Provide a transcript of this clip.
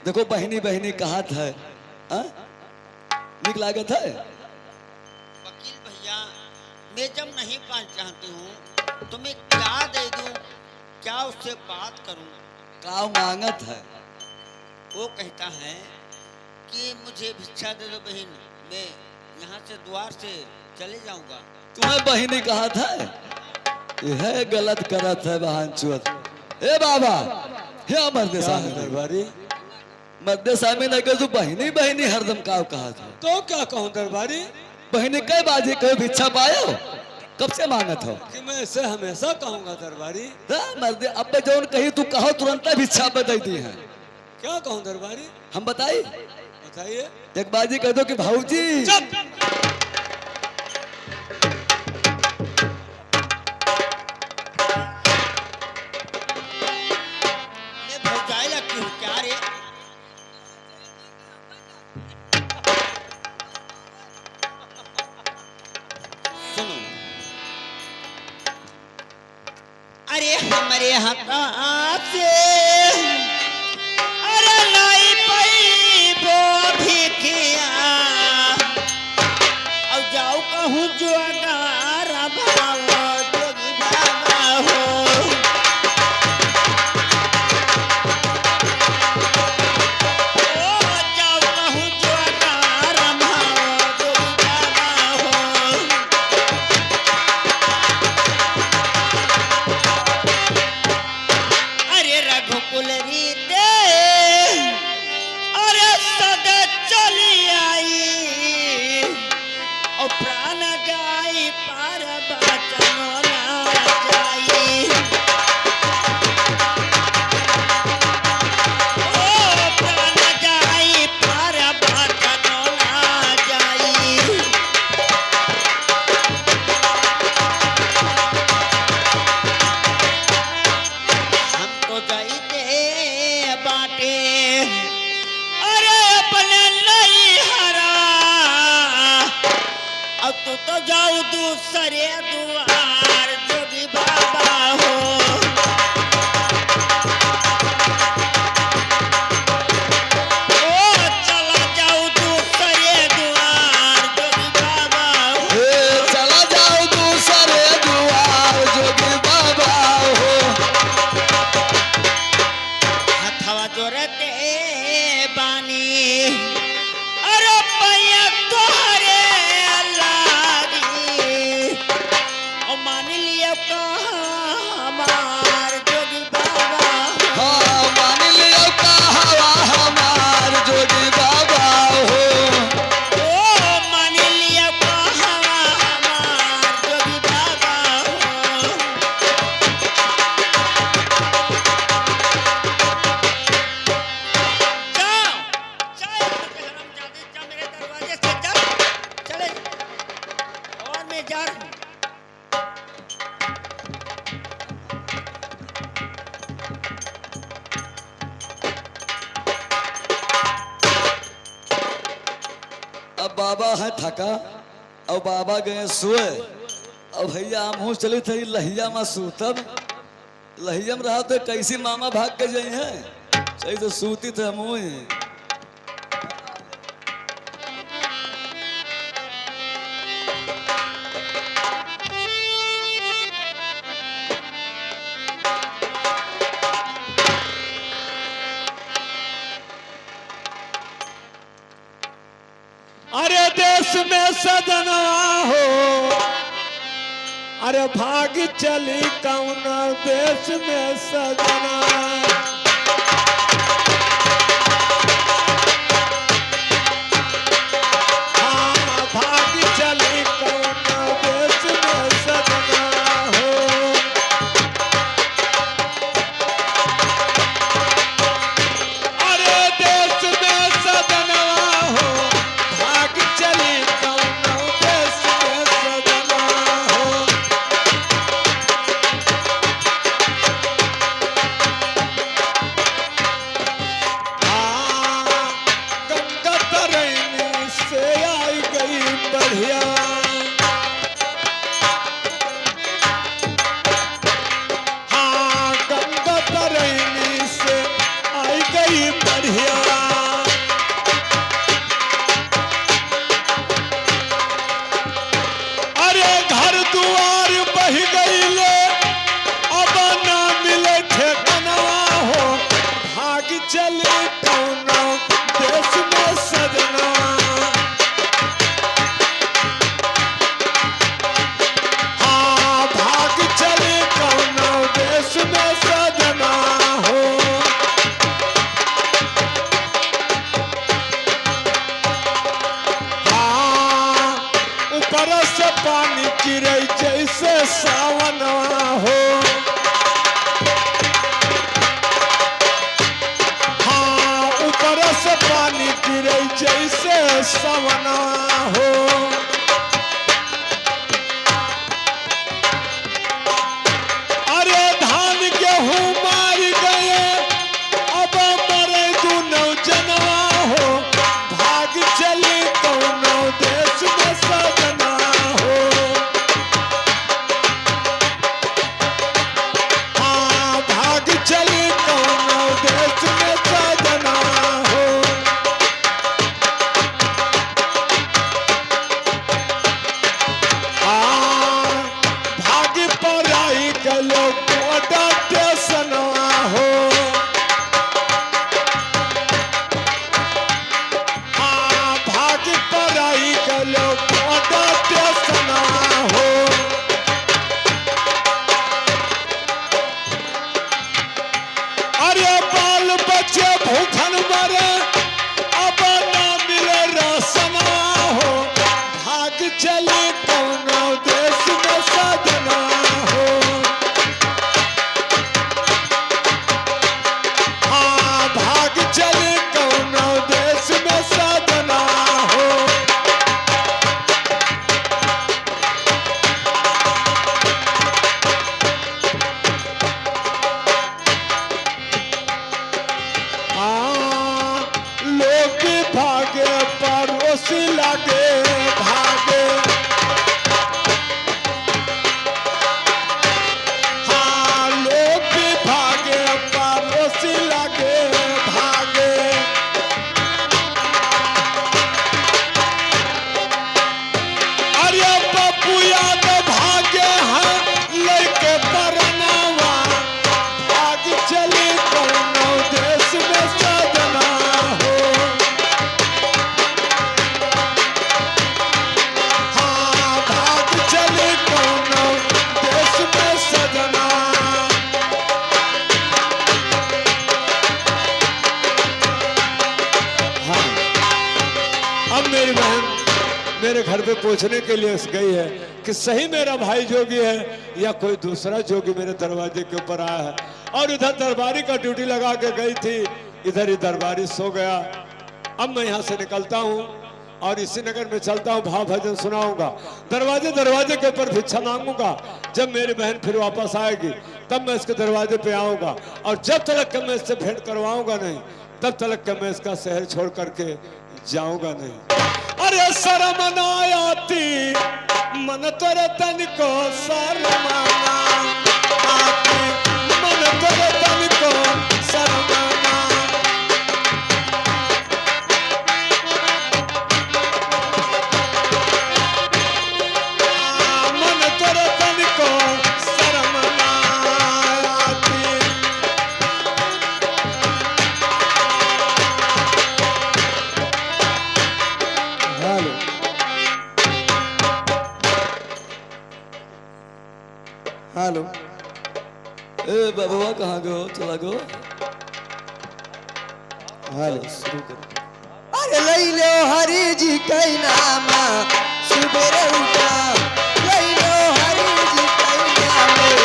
देखो बहनी बहनी कहा था, निक लागत है। वकील भैया, मैं जब नहीं पाना चाहती हूँ तो मैं क्या दे दूँ, क्या उससे बात करूँ? का मांगत है? वो कहता है कि मुझे भिक्षा दे दो बहन, मैं यहाँ से द्वार से चले जाऊँगा। तुम्हें बहनी कहा था, यह गलत करत है बहन चुत। ए बाबा, हे मर्दे सामने दरबारी, मर्दे सामने नहीं कर, तू बहनी बहनी हरदम का कहा था। तो क्या कहूँ दरबारी बहनी कई बाजी कभी भिक्षा पायो, कब से मांगत हो कि मैं इसे हमेशा कहूँगा दरबारी। मर्दे अब जो कही तू कहो तुरंत भिक्षा पे दे दी है। क्या कहूँ दरबारी, हम बताई, बताइए। एक बाजी कह दो कि भाऊजी मैं भौजाई लगती हूँ क्या रे? सुनो, अरे हमारे हाथ से अरे लाई पई वो भिखिया, अब जाओ कहूँ जो अगारा भाव जोगी बाबा हो। ओ जाओ कहूँ जो अगारा भाव जोगी बाबा हो। अरे रघुकुल रीते अरे सदा चली आई, और प्राण गाई पार बचन ना जाई। ओ प्राण गाई पार बचन ना जाई। हम तो जाइते बाटे अरे अपने नहीं हरा, अब तू तो जाऊ दूसरे द्वार जोगी बाबा हो। ओ चला जाऊ दूसरे द्वार जोगी बाबा हो। चला जाओ दूसरे दुआर जोगी बाबा हो। हथवा जोरते बानी अरे पैया तोहरे लागी, और मान लिया कहाँ हमार जोगी बाबा हो। हाँ मान लियो कहावा हमार जोगी बाबा हो। ओ मान लिया कहाँ हमार जोगी बाबा हो। जाओ जाओ हरामजादे, जा मेरे दरवाजे से जा, चले। और मैं जा रहा हूँ। अब बाबा है थका, और बाबा गए सोए, अब भैया हम चले थे लहिया में सूतब। लहिया में रहा तो कैसी मामा भाग के जाई है, सही तो सूती थे हम। अरे देश में सजना हो, अरे भाग चली कौन देश में सजना। हाँ भाग चली कौन देश में सजना हो। अरे देश में सजना हो, भाग चली कौन देश में सजना हो। गई बढ़िया। अरे घर दुआर बह गई ले, अब ना मिले ठेकनवा हो, भाग चले कौनो देश में सजना। हाँ भाग चले कौनो देश में सजना हो। हाँ ऊपर से पानी गिरे जैसे सावनवा हो। ऊपर से पानी गिरे जैसे सवना हो। अरे धान गेहूं मार गए, अब मरे दुनो जनवा हो, भाग चली कौनो देश में सजना हो। हाँ भाग चली कौनो देश में सजना हो। भाग पराई गलो कोटा स्टेशनवा हो। भाग पराई गलो कोटा स्टेशनवा हो। अरे बाल बच्चे भूखन मरे, अब ना मिले राशनवा हो, भाग चले कौनो देश में सजना हो। हाँ भाग चले कौनो देश में सजना हो। लोग भागे पड़ोसी लगे भागे। हाँ लोग भागे पड़ोसी लगे भागे। अरे पप्पू यादव भागे हैं लेके परनावा, भाग चले कौनो देश में सजना हो। हाँ भाग चले कौनो देश में सजना। हाँ अब मेरी बहन मेरे घर पे पूछने के लिए गई है कि सही मेरा भाई जोगी है या कोई दूसरा जोगी मेरे दरवाजे के ऊपर आया है। और इधर दरबारी का ड्यूटी लगा के गई थी, इधर ही दरबारी सो गया। अब मैं यहाँ से निकलता हूँ और इसी नगर में चलता हूँ, भाव भजन सुनाऊंगा, दरवाजे दरवाजे के ऊपर भिक्षा मांगूंगा। जब मेरी बहन फिर वापस आएगी तब मैं इसके दरवाजे पे आऊंगा, और जब तक मैं इससे भेंट करवाऊंगा नहीं तब तक मैं इसका शहर छोड़ करके जाऊंगा नहीं। अरे शर्म ना आती मन तोरे तन को शर्माना आती, मन तोरे तन को शर्माना। मन तोरे तन को शर्माना आती। हेलो हेलो ए बाबा कहाँ गो, चला गो। हेलो शुरू कर। अरे लई लो हरि जी कई